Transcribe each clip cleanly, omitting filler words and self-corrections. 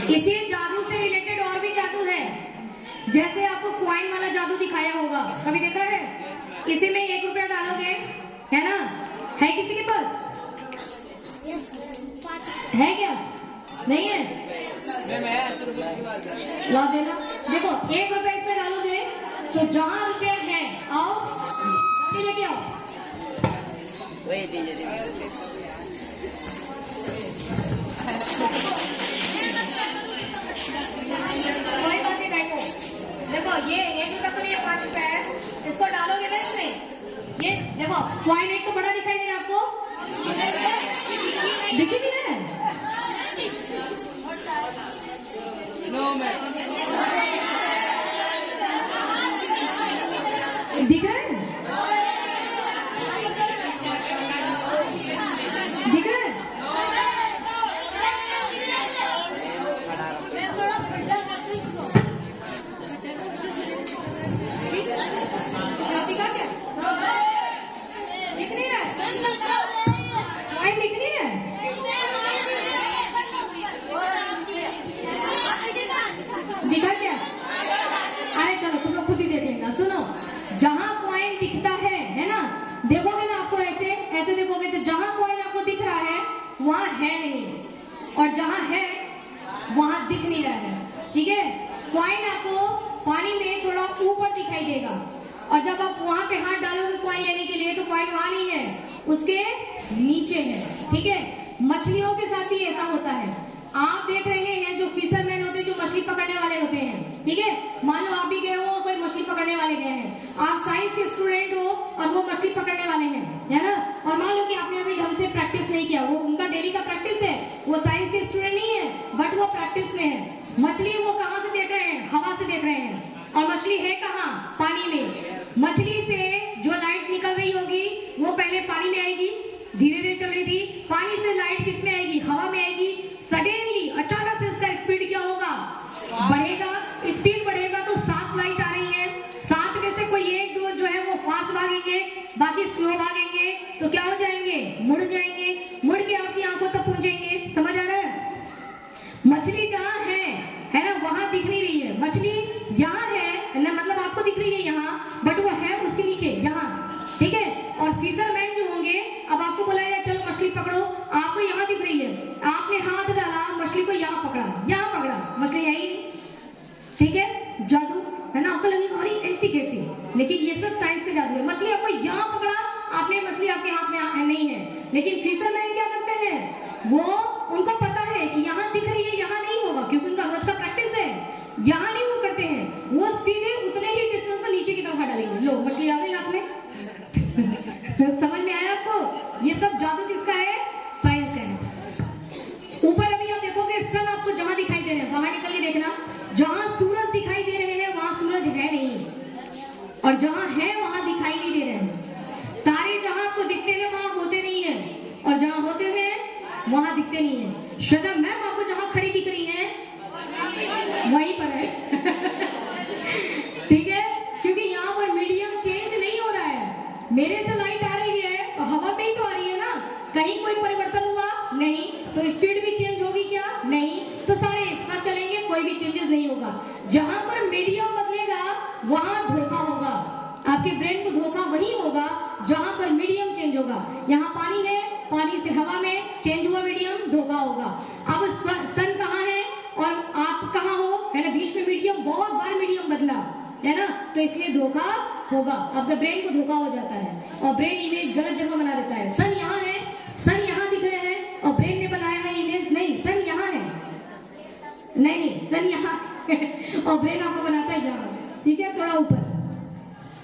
इसी जादू से रिलेटेड और भी जादू है। जैसे आपको कॉइन वाला जादू दिखाया होगा, कभी देखा है? इसी में 1 रुपया डालोगे, है ना? है किसी के पास? है क्या? नहीं है? ला देना। देखो 1 रुपया इसमें डालोगे तो जहां रुपया है, आओ लेके आओ। कोई बात नहीं, बैठो। देखो ये 1 रुपया तो नहीं है, 5 रुपया है। इसको डालोगे ना इसमें, ये देखो कॉइन एक तो बड़ा दिखाई दे रहा है आपको, दिखी नहीं रहा है? नो मैम, दिख रहा है? दिख रहा है? दिखा क्या? दिख नहीं रहा है? कॉइन दिख नहीं रहा है? दिखा क्या? अरे चलो तुम लोग खुद ही देख लेना। सुनो, जहां कॉइन दिखता है ना, देखोगे ना आपको ऐसे ऐसे देखोगे तो जहां कॉइन आपको दिख रहा है वहां है नहीं, और जहां है वहां दिख नहीं रहा है। ठीक है? कॉइन आपको पानी में थोड़ा ऊपर दिखाई देगा, और जब आप वहां पे हाथ डालोगे कॉइन लेने के लिए तो कॉइन वहां नहीं है, उसके नीचे है। ठीक है? मछलियों के साथ भी ऐसा होता है। आप देख रहे हैं जो फिशरमैन होते हैं, जो मछली पकड़ने वाले होते हैं, ठीक है? मान लो आप भी गए हो, कोई मछली पकड़ने वाले गए हैं, आप साइंस के स्टूडेंट हो और वो मछली पकड़ने वाले हैं, है ना? और मान लो कि आपने अभी ढंग से प्रैक्टिस नहीं किया, वो उनका डेली का प्रैक्टिस है, वो साइंस के स्टूडेंट नहीं है बट वो प्रैक्टिस में है। मछली वो कहाँ से देख रहे हैं? हवा से देख रहे हैं, और मछली है कहाँ? पानी में। मछली से जो लाइट निकल रही होगी वो पहले पानी में आएगी, धीरे धीरे चल रही थी, पानी से लाइट किस में आएगी? हवा में आएगी। सडनली अचानक से उसका स्पीड क्या होगा? बढ़ेगा। स्पीड बढ़ेगा तो 7 लाइट आ रही है, 7 में से कोई 1-2 जो है वो फास्ट भागेंगे, बाकी स्लो भागेंगे, तो क्या हो जाएंगे? मुड़ जाएंगे, मुड़ के आपकी आंखों तक पहुंचेंगे। समझ आ रहा है? मछली जहाँ है ना, वहां दिख नहीं रही है। मछली यहाँ है ना, मतलब आपको दिख रही है यहाँ, बट वो है उसके नीचे यहाँ। ठीक है? और फिशरमैन जो होंगे, अब आपको बोला गया चलो मछली पकड़ो, आपको यहाँ दिख रही है, आपने हाथ डाला, मछली को यहाँ पकड़ा, मछली है ही नहीं। ठीक है? जादू है ना? आपको लगेगा अरे ऐसी कैसी, लेकिन ये सब साइंस का जादू है। मछली आपको यहाँ पकड़ा, आपने मछली आपके हाथ में नहीं है। लेकिन फिशरमैन क्या करते हैं? वो उनको पता है कि यहाँ दिख रही है, यहाँ नहीं होगा, क्योंकि उनका रोज का प्रैक्टिस है। यहाँ नहीं वो करते हैं, वो सीधे उतने ही डिस्टेंस में नीचे की तरफ हाथ डालेंगे। लो मछली आ गई हाथ में। समझ में आया आपको? ये सब जादू किसका है? साइंस का है। ऊपर अभी आप देखोगे सन आपको जहां दिखाई दे रहे हैं, बाहर निकल के देखना, जहां सूरज दिखाई दे रहे हैं वहां सूरज है नहीं, और जहां है वहां दिखाई नहीं दे रहे हैं। तारे जहां आपको दिखते हैं वहां होते नहीं है, और जहां होते हैं वहां दिखते नहीं है। श्वेता मैम आपको जहां खड़ी दिख रही है वहीं पर है। ठीक है? क्योंकि यहाँ पर मीडियम चेंज नहीं हो रहा है। मेरे से लाइट आ रही है तो हवा में ही तो आ रही है ना, कहीं कोई परिवर्तन हुआ नहीं, तो स्पीड भी चेंज होगी क्या? नहीं। तो सारे एक साथ चलेंगे, कोई भी चेंजेस नहीं होगा। जहां पर मीडियम बदलेगा वहां धोखा होगा, आपके ब्रेन को धोखा वही होगा जहां पर मीडियम चेंज होगा। यहाँ पानी है, पानी से हवा में चेंज हुआ मीडियम, धोखा होगा। अब सन कहाँ है और आप कहाँ हो, है ना? बीच में मीडियम, बहुत बार मीडियम बदला है ना, तो इसलिए धोखा होगा। आपके ब्रेन को धोखा हो जाता है और ब्रेन इमेज गलत जगह बना देता है। सन यहाँ है, सन यहाँ दिख रहे हैं, और ब्रेन ने बनाया है इमेज नहीं, सन यहाँ है, नहीं सन यहाँ और ब्रेन आपको बनाता है यहाँ। ठीक है? थोड़ा ऊपर,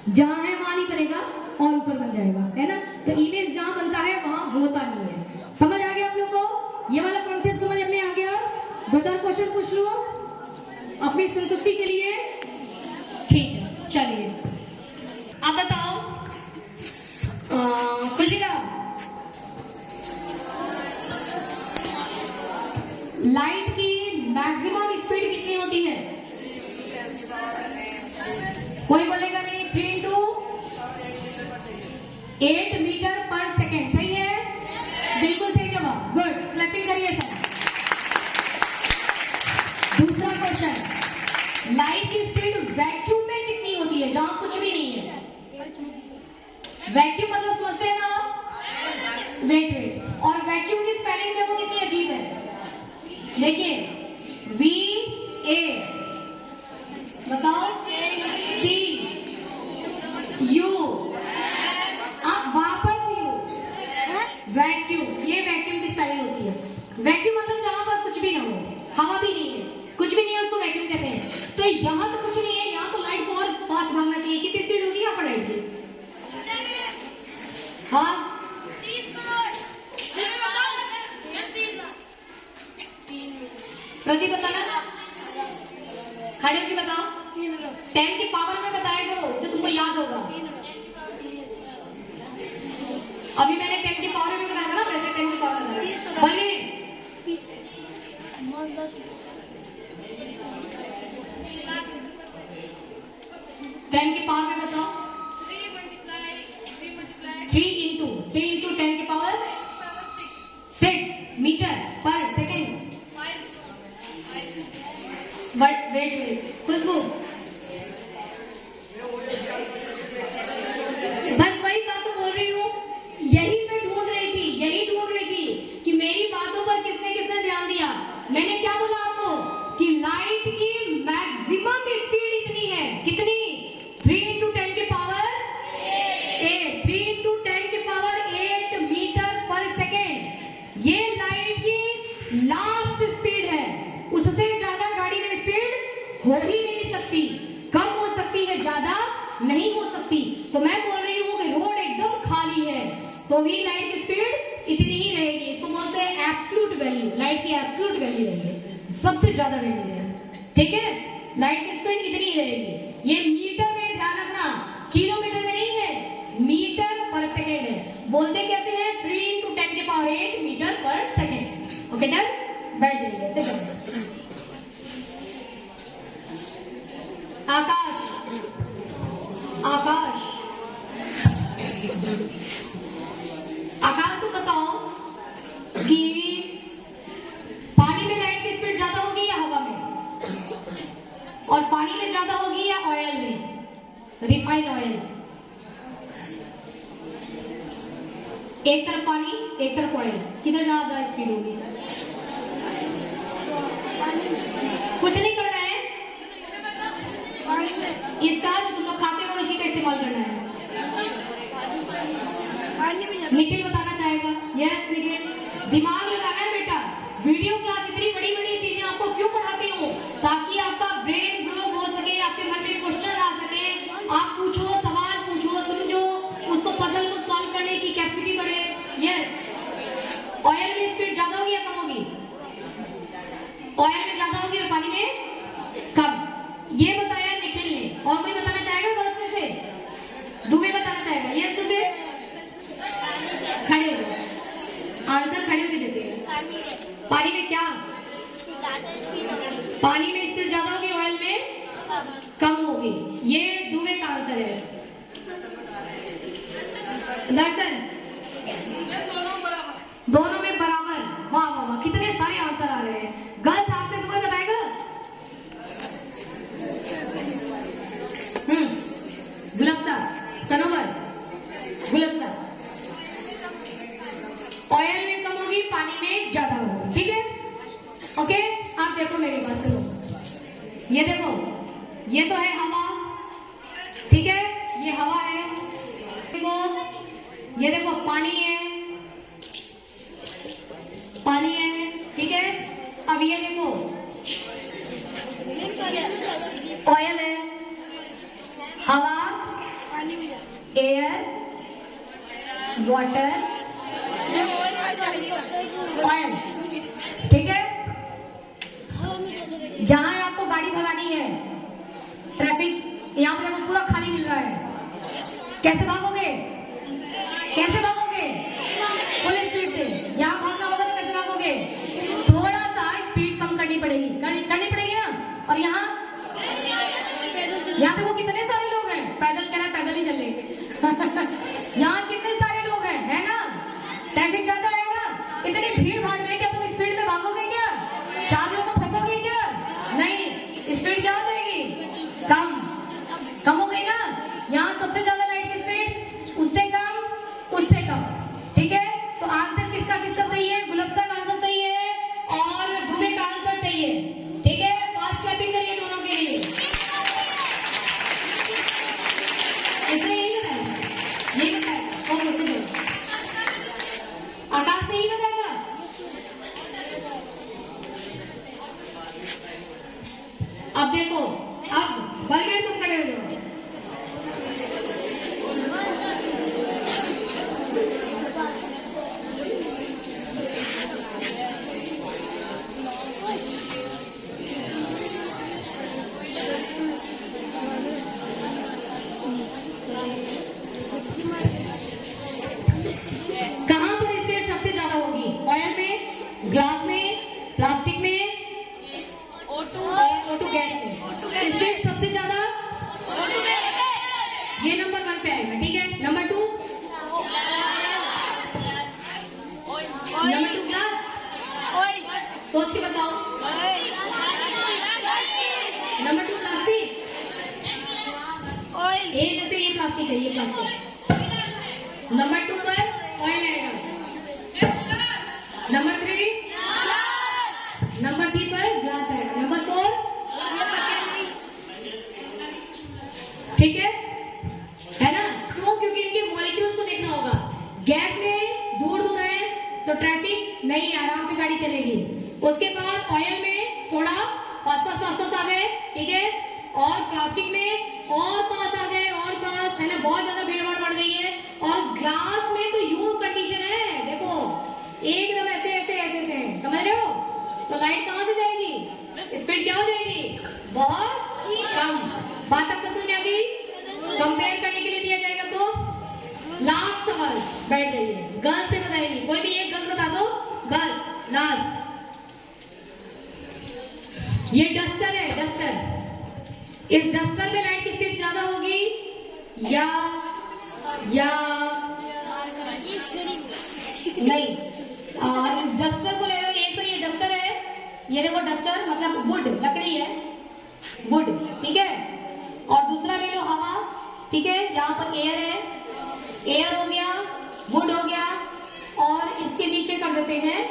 जहाँ है वहां नहीं बनेगा और ऊपर बन जाएगा, है ना? तो इमेज जहाँ बनता है वहां होता नहीं है। समझ आ गया आप लोग को? ये वाला कॉन्सेप्ट समझ में आ गया? 2-4 क्वेश्चन पूछ लो अपनी संतुष्टि के लिए। ठीक है, चलिए आप बताओ खुशीदा, लाइट की मैक्सिमम स्पीड कितनी होती है? कोई बोलेगा नहीं। 3 into 8 मीटर पर सेकेंड। सही है? बिल्कुल सही जवाब, गुड। वैक्यूम मतलब समझते हैं ना आप? Wait wait. और वैक्यूम की स्पेलिंग देखो कितनी अजीब है। देखिए VA, बताओ CU, आप वापस U, वैक्यूम। ये वैक्यूम की स्पेलिंग होती है। वैक्यूम मतलब जहां पर कुछ भी ना हो, हवा भी नहीं है, कुछ भी नहीं है, उसको वैक्यूम कहते हैं। तो यहाँ तो कुछ नहीं है, यहाँ तो लाइट को और फास्ट भागना चाहिए। कितनी स्पीड होगी यहाँ पर लाइट की? हाँ 30 करोड़। प्रदीप बताना, खड़े होकर बताओ। 10 की पावर में बताया करो, इससे तुमको याद होगा। अभी मैंने 10 की पावर में बताया ना, वैसे 10 की पावर में बोलिए। 10 की पावर में बताओ। 3 into 10 की पावर 6 मीटर पर सेकेंड। बट वेट खुशबू, बस वही बात तो बोल रही हूँ। यही मैं ढूंढ रही थी कि मेरी बातों पर किसने किसने ध्यान दिया। मैंने क्या बोला आपको कि लाइट की मैक्सिमम स्पीड इतनी है, कितनी? 3 into 10 की पावर 8, 3 into 10 की पावर 8 मीटर पर सेकेंड। ये लाइट की लास्ट स्पीड है। उससे ज्यादा गाड़ी में स्पीड हो ही नहीं सकती, कम हो सकती है, ज्यादा नहीं हो सकती। तो मैं बोल रही हूँ कि रोड एकदम खाली है तो भी लाइट की स्पीड इतनी ही रहेगी। इसको बोलते हैं एब्सोल्यूट वैल्यू। लाइट की एब्सोल्यूट वैल्यू रहेगी, सबसे ज्यादा वैल्यू है। ठीक है, लाइट की स्पीड इतनी ही रहेगी। ये मीटर में ध्यान रखना, किलोमीटर में नहीं है, मीटर पर सेकेंड है। बोलते कैसे हैं? 3 into 10 की पावर 8 मीटर पर सेकेंड। ओके डन, बैठ जाइए सेकेंड। आकाश, आकाश, आकाश तुम बताओ कि पानी में लाइट की स्पीड ज्यादा होगी या हवा में? और पानी में ज्यादा होगी या ऑयल में? Refined oil. एक तरफ पानी, एक तरफ ऑयल, किधर ज्यादा स्पीड होगी? कुछ नहीं करना है इसका, जो तुम लोग खाते हो इसी का इस्तेमाल करना है। निखिल बताना चाहेगा? यस निखिल, दिमाग लगाना है बेटा। वीडियो क्लास इतनी बड़ी बड़ी चीजें आपको क्यों पढ़ाती हूँ? ताकि आपका ब्रेन ग्रो हो सके, आपके मन में क्वेश्चन आ सके, आप पूछो, सवाल पूछो, समझो, उसको पजल को सॉल्व करने की कैपेसिटी बढ़े। यस, ऑयल में स्पीड ज्यादा होगी या कम होगी? ऑयल में ज्यादा होगी और पानी में कम। ये बताया निखिल ने। और कोई बताना चाहेगा गर्ल्स में से? दुबे बताना चाहेगा? यस दुबे, खड़े हो, आंसर खड़े होकर देते हैं। पानी में क्या? पानी में स्पीड ज्यादा होगी, ऑयल में कम होगी। ये दुबे का आंसर है। दर्शन, दोनों में बराबर। वाह वाह वाह, कितने सारे आंसर आ रहे हैं। गर्ल्स आप में से कोई बताएगा? गुलाब साहब, सनोवर, गुलाब साहब। ऑयल में कम होगी, पानी में ज्यादा होगी। ठीक है, ओके। आप देखो मेरी बात सुनो, ये देखो, ये तो है हवा, ठीक है, ये हवा है। देखो, ये देखो पानी है, पानी है, ठीक है। अब ये देखो ऑयल है, हवा, एयर, वाटर, ऑयल, ठीक है। जहां आपको गाड़ी भगानी है, ट्रैफिक यहाँ पे देखो पूरा खाली मिल रहा है, कैसे भागोगे? कैसे भागोगे? फुल स्पीड से। यहाँ भागना होगा तो कैसे भागोगे? थोड़ा सा स्पीड कम करनी पड़ेगी, करनी पड़ेगी ना। और यहाँ देखो कितने सारे लोग हैं, पैदल कह रहा है, पैदल ही चल लेंगे। यहाँ कितने सारे लोग हैं, है ना? ट्रैफिक ज्यादा है ना, इतनी भीड़ भाड़ में क्या तुम स्पीड में भागोगे क्या? 4 लोगों को ठोकोगे क्या? नहीं, स्पीड क्या हो जाएगी? कम हो गई ना। यहाँ सबसे ज्यादा लाइट की स्पीड उससे ए जैसे ये प्लास्टिक है, ये प्लास्टिक। नंबर 2 पर ऑयल आएगा। नंबर 3 नंबर 3 पर ग्लास आएगा। नंबर 4 ठीक है ना? क्यों? क्योंकि इनके मॉलिक्यूल्स को देखना होगा। गैस में दूर दूर है तो ट्रैफिक नहीं, आराम से गाड़ी चलेगी। उसके बाद ऑयल में थोड़ा पास आ गए, ठीक है, और प्लास्टिक में और पास आ गए, और पास है ना, बहुत ज्यादा भीड़ भाड़ बढ़ गई है। और ग्लास में तो यूं कंडीशन है, देखो एकदम ऐसे ऐसे ऐसे ऐसे, समझ रहे हो? तो लाइट कहां से जाएगी? स्पीड क्या हो जाएगी? बहुत कम। बात तक समझ में आ गई? कंपेयर करने के लिए दिया जाएगा तो लास्ट सवाल, बैठ जाइए। गर्ल्स से बताएंगे, कोई भी एक गर्ल्स बता दो, बस लास्ट। ये डस्टर है, डस्टर। इस डस्टर में लाइट की स्पीड ज्यादा होगी या नहीं? इस डस्टर को ले लो। एक तो ये डस्टर है, ये देखो डस्टर मतलब वुड, लकड़ी है, वुड, ठीक है। और दूसरा ले लो हवा, ठीक है, यहाँ पर एयर है, एयर हो गया, वुड हो गया, और इसके नीचे कर देते हैं,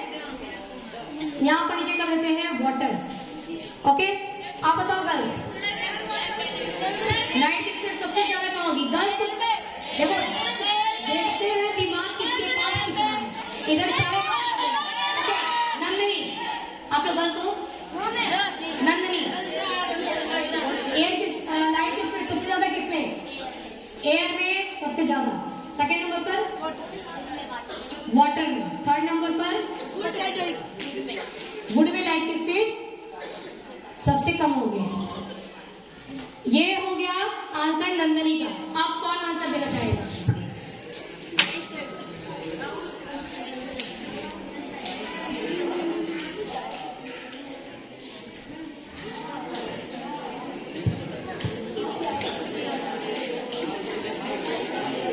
यहाँ पर नीचे कर देते हैं वाटर। ओके, आप बताओ गर्ल्स, लाइट की स्पीड सबसे ज्यादा कहाँ होगी? गर्ल्स देखो, देखते हैं दिमाग किसके पास कितना है। इधर सारे नंदनी, आप लोग गर्ल्स हो? नंदनी, एयर की लाइट की स्पीड सबसे ज्यादा किसमें? एयर में सबसे ज्यादा। सेकेंड नंबर पर वाटर में। थर्ड नंबर पर वुड में लाइट की स्पीड सबसे कम हो गया। ये हो गया आंसर नंदनी का। आप कौन आंसर देना चाहेगा?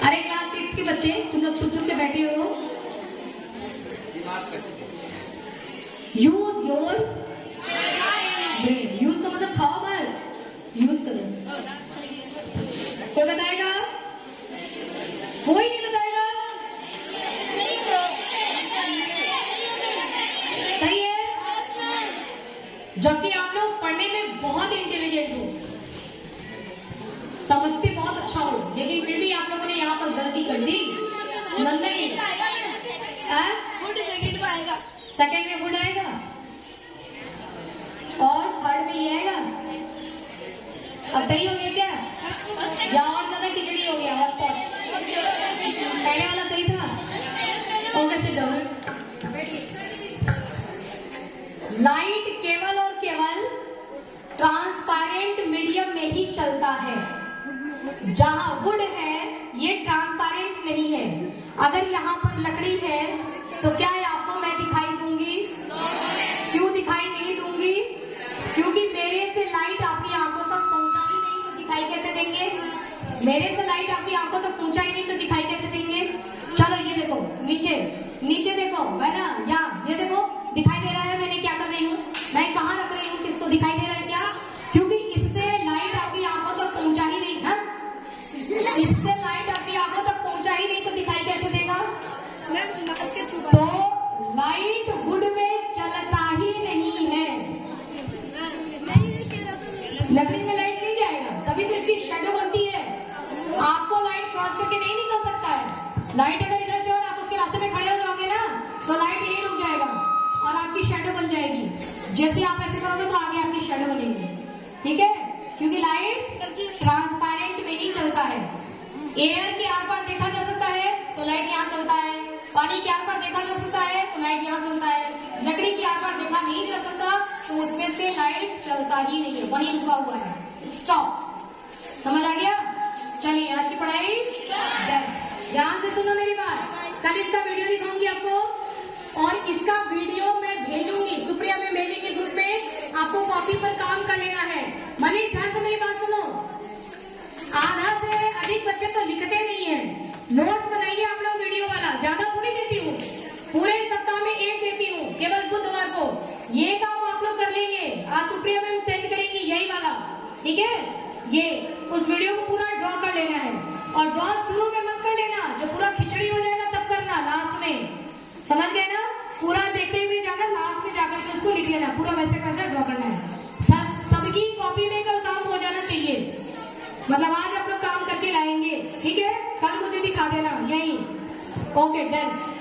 अरे क्लास 6 के बच्चे, तुम लोग चुप चुप के बैठे हो। Use your brain. यूज का मतलब खाओ मत, यूज करो। कोई बताएगा? कोई नहीं बताएगा? सही है। जबकि आप लोग पढ़ने में बहुत इंटेलिजेंट हो, समझते बहुत अच्छा हो, लेकिन फिर भी आप लोगों ने यहाँ पर गलती कर दी। नहीं, सेकंड में आएगा, सेकंड में वुड आएगा, और थर्ड में ये आएगा। अब सही हो गया क्या? या और ज्यादा खिचड़ी हो गया? पहले वाला सही था? Okay, sit down. लाइट केवल और केवल ट्रांसपेरेंट मीडियम में ही चलता है। जहां वुड है ये ट्रांसपेरेंट नहीं है। अगर यहाँ पर लकड़ी है तो क्या आपको मैं दिखाई दूंगी? क्यों दिखाई नहीं दूंगी? क्योंकि मेरे से लाइट आपकी आंखों तक पहुंचा ही नहीं तो दिखाई कैसे देंगे? मेरे से लाइट आपकी आंखों तक पहुंचा ही नहीं तो दिखाई कैसे देंगे? चलो ये देखो, नीचे नीचे देखो, है ना, यहाँ ये देखो, दिखाई दे रहा है मैंने क्या कर रही हूँ, मैं कहाँ रख रही हूँ, किसको दिखाई दे रहा है क्या? क्योंकि इससे लाइट आपकी आंखों तक पहुंचा ही नहीं है। इससे लाइट आपकी आंखों तक पहुंचा ही नहीं तो दिखाई कैसे देगा? तो लाइट वुड में चलता ही नहीं है। लकड़ी में लाइट नहीं जाएगा, तभी तो इसकी शेडो बनती है। आपको लाइट क्रॉस करके नहीं निकल सकता है। लाइट अगर इधर से और आप उसके रास्ते में खड़े हो जाओगे ना, तो लाइट यही रुक जाएगा और आपकी शेडो बन जाएगी। जैसे आप ऐसे करोगे तो आगे आपकी शेडो बनेगी, ठीक है? क्योंकि लाइट ट्रांसपेरेंट में ही चलता है। एयर के आर पार देखा जा सकता है तो लाइट यहाँ चलता है, पानी के आर पार देखा जा सकता है तो लाइट यहाँ चलता है, लकड़ी के आर पार देखा नहीं जा सकता तो उसमें से लाइट चलता ही नहीं है, वहीं रुका हुआ है। स्टॉप। समझ आ गया? चलिए आज की पढ़ाई ध्यान से सुनो मेरी बात। कल इसका वीडियो दिखाऊंगी आपको और इसका वीडियो मैं भेजूंगी, सुप्रिया में भेजेंगे ग्रुप में। आपको कॉपी पर काम कर लेना है। मनीष ध्यान से मेरी बात सुनो। आधा से अधिक बच्चे तो लिखते नहीं है। नोट्स बनाइए आप लोग वीडियो वाला, ज्यादा थोड़ी देती हूँ, पूरे सप्ताह में एक देती हूँ, केवल बुधवार को। ये काम आप लोग कर लेंगे, आज सुप्रिया मैम सेंड करेंगी यही वाला, ठीक है? ये उस वीडियो को पूरा ड्रॉ कर लेना है, और ड्रॉ शुरू में मत कर लेना, जब पूरा खिचड़ी हो जाएगा तब करना, लास्ट में। समझ गए ना? पूरा देखते हुए जाना, लास्ट में जाकर के उसको लिख लेना, पूरा वैसे कैसे ड्रॉ करना है। सबकी कॉपी में कल काम हो जाना चाहिए, मतलब आज आप लोग काम करके लाएंगे, ठीक है? कल मुझे दिखा देना यही। Okay done.